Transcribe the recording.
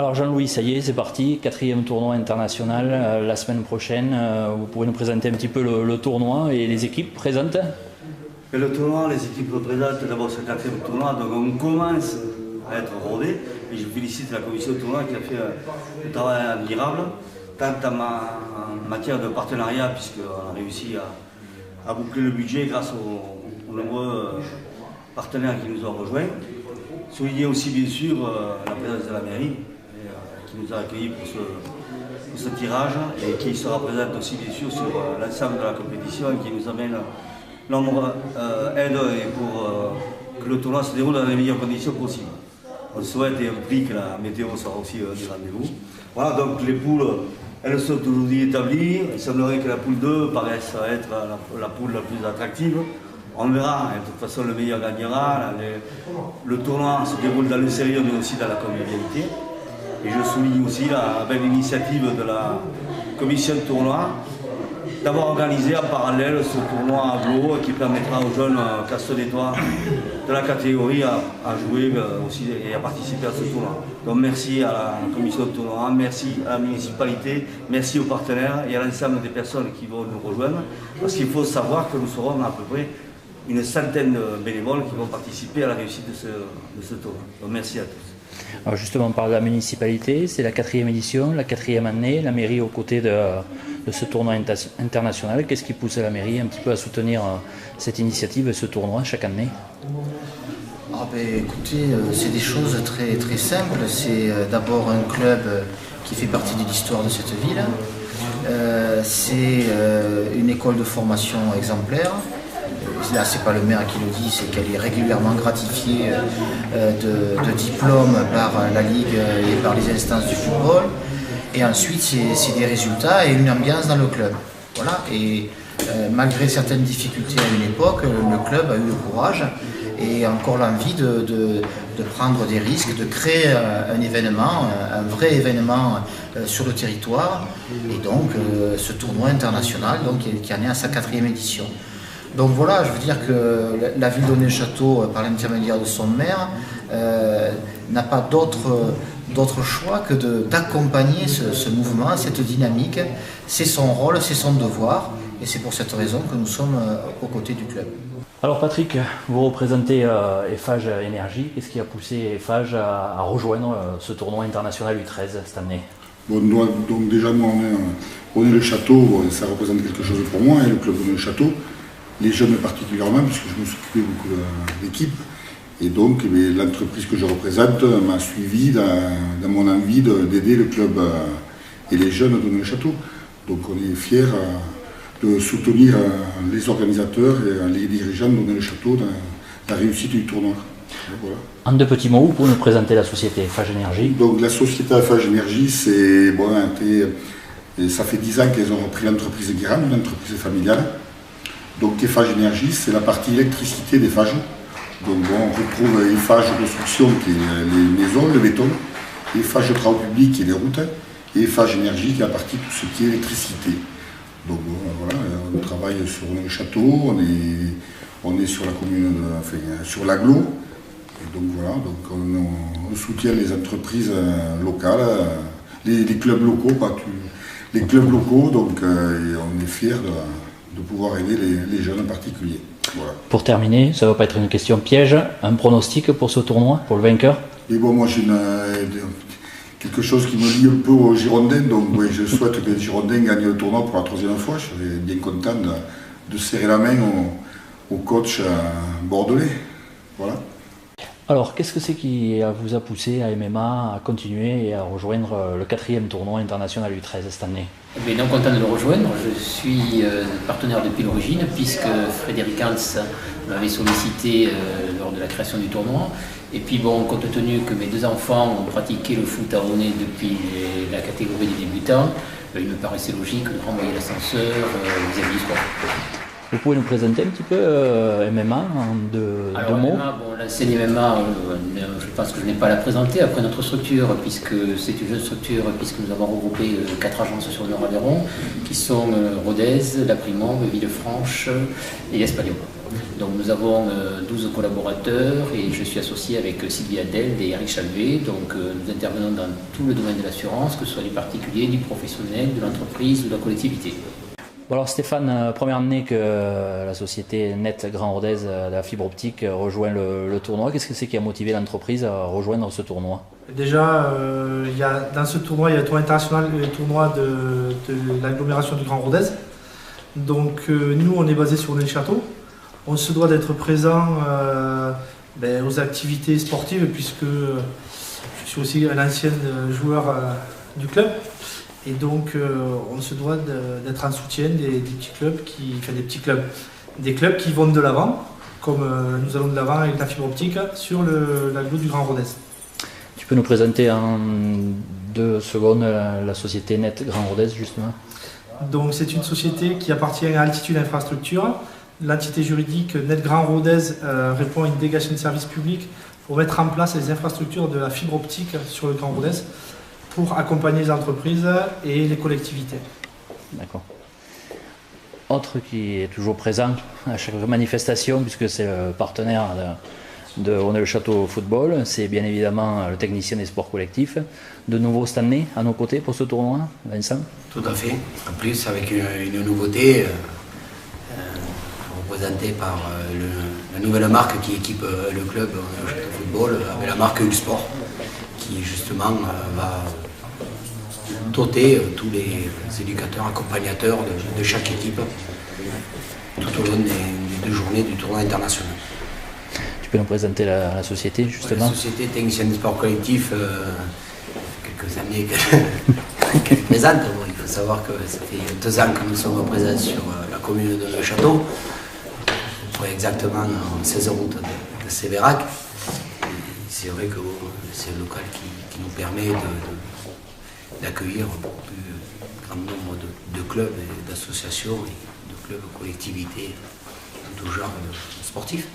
Alors Jean-Louis, ça y est, c'est parti, 4e tournoi international la semaine prochaine. Vous pouvez nous présenter un petit peu le tournoi et les équipes présentes? Et le tournoi, les équipes représentent d'abord ce 4e tournoi, donc on commence à être rodé. Et je félicite la commission de tournoi qui a fait un travail admirable, tant en matière de partenariat, puisqu'on a réussi à boucler le budget grâce aux nombreux partenaires qui nous ont rejoints. Souligner aussi bien sûr la présence de la mairie qui nous a accueillis pour ce tirage et qui sera présente aussi bien sûr sur l'ensemble de la compétition et qui nous amène nombre aide pour que le tournoi se déroule dans les meilleures conditions possibles. On souhaite et on prie que la météo sera aussi du rendez-vous. Voilà, donc les poules, elles sont aujourd'hui établies. Il semblerait que la poule 2 paraisse être la poule la plus attractive. On verra, de toute façon le meilleur gagnera. Le tournoi se déroule dans le sérieux mais aussi dans la convivialité. Et je souligne aussi la belle initiative de la commission de tournoi d'avoir organisé en parallèle ce tournoi à Glo qui permettra aux jeunes Castelnetois de la catégorie à jouer aussi et à participer à ce tournoi. Donc merci à la commission de tournoi, merci à la municipalité, merci aux partenaires et à l'ensemble des personnes qui vont nous rejoindre. Parce qu'il faut savoir que nous serons à peu près une centaine de bénévoles qui vont participer à la réussite de ce tournoi. Donc merci à tous. Alors justement, on parle de la municipalité, c'est la 4e édition, la 4e année, la mairie aux côtés de ce tournoi international. Qu'est-ce qui pousse la mairie un petit peu à soutenir cette initiative et ce tournoi chaque année? Écoutez, c'est des choses très, très simples. C'est d'abord un club qui fait partie de l'histoire de cette ville. C'est une école de formation exemplaire. Là, c'est pas le maire qui le dit, c'est qu'elle est régulièrement gratifiée de diplômes par la Ligue et par les instances du football. Et ensuite, c'est des résultats et une ambiance dans le club. Voilà. Et malgré certaines difficultés à une époque, le club a eu le courage et encore l'envie de prendre des risques, de créer un événement, un vrai événement sur le territoire. Et donc, ce tournoi international qui en est à sa 4e édition. Donc voilà, je veux dire que la ville de Neufchâteau, par l'intermédiaire de son maire, n'a pas d'autre choix que d'accompagner ce mouvement, cette dynamique. C'est son rôle, c'est son devoir, et c'est pour cette raison que nous sommes aux côtés du club. Alors Patrick, vous représentez Eiffage Énergie. Qu'est-ce qui a poussé Eiffage à rejoindre ce tournoi international U13 cette année? Bon, donc déjà, nous, on est le château, ça représente quelque chose pour moi, le club de Neufchâteau. Les jeunes particulièrement, puisque je me suis occupé beaucoup de l'équipe. Et donc, l'entreprise que je représente m'a suivi dans mon envie d'aider le club et les jeunes de Neufchâteau. Donc on est fiers de soutenir les organisateurs et les dirigeants de Neufchâteau dans la réussite du tournoi. Voilà. En 2 petits mots, vous pouvez nous présenter la société Eiffage Énergie? Donc la société Eiffage Énergie, ça fait 10 ans qu'elles ont repris l'entreprise Guérande, une entreprise familiale. Donc Eiffage Énergie, c'est la partie électricité d'Eiffage. Donc on retrouve Eiffage Construction qui est les maisons, le béton, Eiffage Travaux Publics qui est les routes, et Eiffage Énergie qui est la partie tout ce qui est électricité. Donc voilà, on travaille sur le château, on est sur la commune, sur l'Aglo. Et donc voilà, on soutient les entreprises locales, les clubs locaux, les clubs locaux, donc on est fiers de pouvoir aider les jeunes en particulier. Voilà. Pour terminer, ça ne va pas être une question piège, un pronostic pour ce tournoi, pour le vainqueur? Et bon, moi j'ai quelque chose qui me lie un peu aux Girondins, donc oui, je souhaite que les Girondins gagnent le tournoi pour la 3e fois. Je serais bien content de serrer la main au coach bordelais. Voilà. Alors, qu'est-ce que c'est qui vous a poussé à MMA à continuer et à rejoindre le 4e tournoi international U13 cette année? Donc content de le rejoindre. Je suis partenaire depuis l'origine puisque Frédéric Hans m'avait sollicité lors de la création du tournoi. Et puis bon, compte tenu que mes 2 enfants ont pratiqué le foot à Ronnais depuis la catégorie des débutants, il me paraissait logique de renvoyer l'ascenseur vis-à-vis du sport. Vous pouvez nous présenter un petit peu MMA en deux mots? MMA, l'enseigne MMA, je pense que je n'ai pas à la présenter après notre structure, puisque c'est une jeune structure, puisque nous avons regroupé 4 agences sur le Nord-Aveyron, qui sont Rodez, La Primande, Villefranche et Espalion. Donc nous avons 12 collaborateurs et je suis associé avec Sylvie Adel et Eric Chalvet. Donc nous intervenons dans tout le domaine de l'assurance, que ce soit du particulier, du professionnel, de l'entreprise ou de la collectivité. Bon alors Stéphane, première année que la société Net Grand Rodez de la fibre optique rejoint le tournoi. Qu'est-ce que c'est qui a motivé l'entreprise à rejoindre ce tournoi? Déjà, dans ce tournoi, il y a le tournoi international et le tournoi de l'agglomération du Grand Rodez. Donc nous, on est basé sur le château. On se doit d'être présent aux activités sportives puisque je suis aussi un ancien joueur du club. Et donc on se doit d'être en soutien des clubs qui vont de l'avant, comme nous allons de l'avant avec la fibre optique sur l'agglo du Grand Rodez. Tu peux nous présenter en 2 secondes la société Net Grand Rodez justement? Donc c'est une société qui appartient à Altitude Infrastructure. L'entité juridique Net Grand Rodez répond à une délégation de service public pour mettre en place les infrastructures de la fibre optique sur le Grand Rodez pour accompagner les entreprises et les collectivités. D'accord. Autre qui est toujours présent à chaque manifestation, puisque c'est le partenaire de Rhônay-le-Château Football, c'est bien évidemment le technicien des sports collectifs. De nouveau cette année à nos côtés pour ce tournoi, Vincent? Tout à fait. En plus, avec une nouveauté représentée par la nouvelle marque qui équipe le club Rhônay-le-Château Football, avec la marque Ulsport, qui justement va doter tous les éducateurs, accompagnateurs de chaque équipe tout au long des 2 journées du tournoi international. Tu peux nous présenter la société justement? La société technicienne de sport collectif, quelques années qu'elle est présente. Bon, il faut savoir que ça fait 2 ans que nous sommes présents sur la commune de Le Château, exactement en 16 route de Sévérac. C'est vrai que c'est le local qui nous permet d'accueillir un plus grand nombre de clubs et d'associations et de clubs collectivités, de tout genre sportifs.